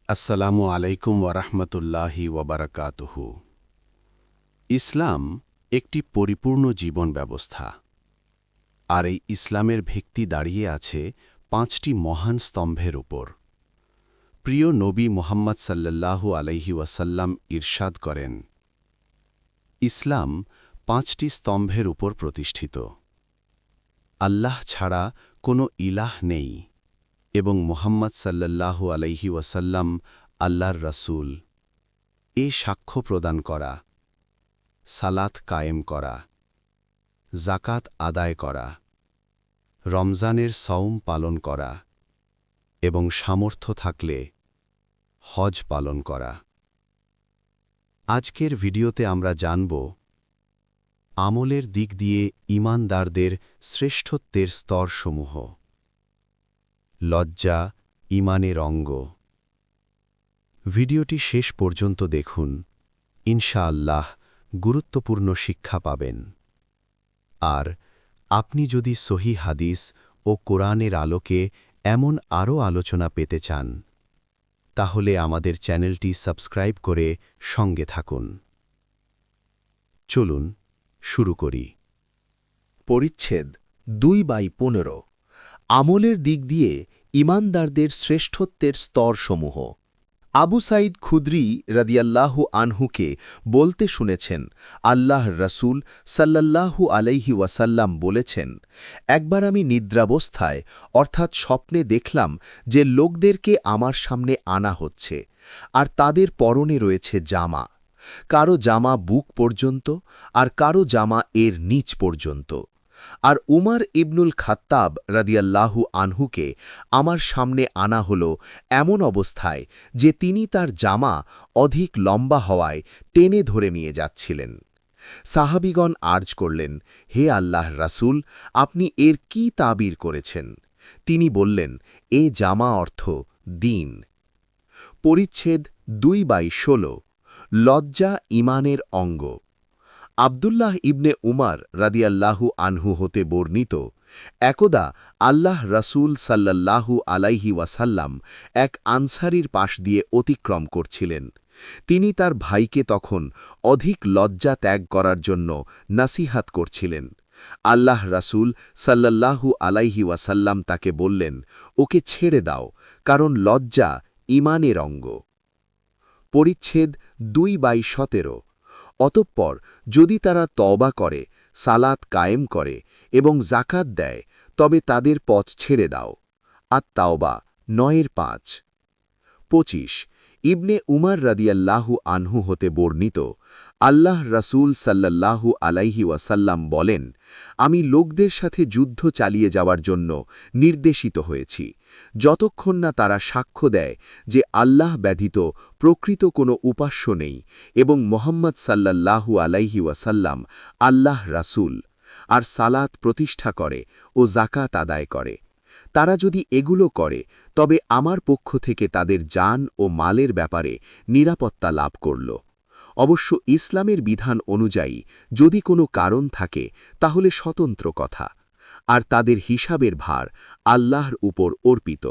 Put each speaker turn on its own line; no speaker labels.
আসসালামু আলাইকুম ওয়ারাহমতুল্লাহি ওয়াবারাকাতুহু। ইসলাম একটি পরিপূর্ণ জীবন ব্যবস্থা, আর এই ইসলামের ভিত্তি দাঁড়িয়ে আছে 5টি মহান স্তম্ভের উপর। প্রিয় নবী মুহাম্মদ সাল্লাল্লাহু আলাইহি ওয়াসাল্লাম ইরশাদ করেন, ইসলাম 5টি স্তম্ভের উপর প্রতিষ্ঠিত। আল্লাহ ছাড়া কোনো ইলাহ নেই এবং মুহাম্মদ সাল্লাল্লাহু আলাইহি ওয়াসাল্লাম আল্লাহর রাসূল। এ সাক্ষ্য প্রদান করা, সালাত কায়েম করা, জাকাত আদায় করা, রমজানের সওম পালন করা এবং সামর্থ্য থাকলে হজ পালন করা। আজকের ভিডিওতে আমরা জানব আমলের দিক দিয়ে ঈমানদারদের শ্রেষ্ঠত্বের স্তরসমূহ। লজ্জা ঈমানের অঙ্গ। ভিডিওটি শেষ পর্যন্ত দেখুন, ইনশাআল্লাহ গুরুত্বপূর্ণ শিক্ষা পাবেন। আর আপনি যদি সহিহ হাদিস ও কোরআনের আলোকে এমন আরও আলোচনা পেতে চান, তাহলে আমাদের চ্যানেলটি সাবস্ক্রাইব করে সঙ্গে থাকুন। চলুন শুরু করি।
পরিচ্ছেদ 2/15। আমলের দিক দিয়ে ঈমানদারদের শ্রেষ্ঠত্বের স্তরসমূহ। আবু সাঈদ খুদরি রাদিয়াল্লাহু আনহুকে বলতে শুনেছেন, আল্লাহর রাসূল সাল্লাল্লাহু আলাইহি ওয়াসাল্লাম বলেছেন, একবার আমি নিদ্রাবস্থায় অর্থাৎ স্বপ্নে দেখলাম যে লোকদেরকে আমার সামনে আনা হচ্ছে, আর তাদের পরনে রয়েছে জামা। কারো জামা বুক পর্যন্ত আর কারো জামা এর নিচ পর্যন্ত। আর উমর ইবনুল খাত্তাব রাদিয়াল্লাহু আনহুকে আমার সামনে আনা হল এমন অবস্থায় যে তিনি তার জামা অধিক লম্বা হওয়ায় টেনে ধরে নিয়ে যাচ্ছিলেন। সাহাবীগণ আর্জ করলেন, হে আল্লাহর রাসূল, আপনি এর কি তাবির করেছেন? তিনি বললেন, এ জামা অর্থ দ্বীন। পরিচ্ছেদ 2/16। লজ্জা ঈমানের অঙ্গ। আব্দুল্লাহ ইবনে উমর রাদিয়াল্লাহু আনহু হতে বর্ণিত, একদা আল্লাহ রাসূল সাল্লাল্লাহু আলাইহি ওয়াসাল্লাম এক আনসারীর পাশ দিয়ে অতিক্রম করছিলেন। তিনি তার ভাইকে তখন অধিক লজ্জা ত্যাগ করার জন্য নাসিহাত করছিলেন। আল্লাহ রাসূল সাল্লাল্লাহু আলাইহি ওয়াসাল্লাম তাকে বললেন, ওকে ছেড়ে দাও, কারণ লজ্জা ঈমানের অঙ্গ। পরিচ্ছেদ 2/17। অতঃপর যদি তারা তওবা করে, সালাত কায়েম করে এবং জাকাত দেয়, তবে তাদের পথ ছেড়ে দাও। আত-তাওবা 9:5। 25। ইবনে উমর রাদিয়াল্লাহু আনহু হতে বর্ণিত, আল্লাহ রাসূল সাল্লাল্লাহু আলাইহি ওয়াসাল্লাম বলেন, আমি লোকদের সাথে যুদ্ধ চালিয়ে যাওয়ার জন্য নির্দেশিত হয়েছি, যতক্ষণ না তারা সাক্ষ্য দেয় যে আল্লাহ ব্যতীত প্রকৃত কোনো উপাস্য নেই এবং মুহাম্মদ সাল্লাল্লাহু আলাইহি ওয়াসাল্লাম আল্লাহ রাসূল, আর সালাত প্রতিষ্ঠা করে ও জাকাত আদায় করে। তারা যদি এগুলো করে, তবে আমার পক্ষ থেকে তাদের জান ও মালের ব্যাপারে নিরাপত্তা লাভ করল। অবশ্য ইসলামের বিধান অনুযায়ী যদি কোনো কারণ থাকে, তাহলে স্বতন্ত্র কথা, আর তাদের হিসাবের ভার আল্লাহর উপর অর্পিত।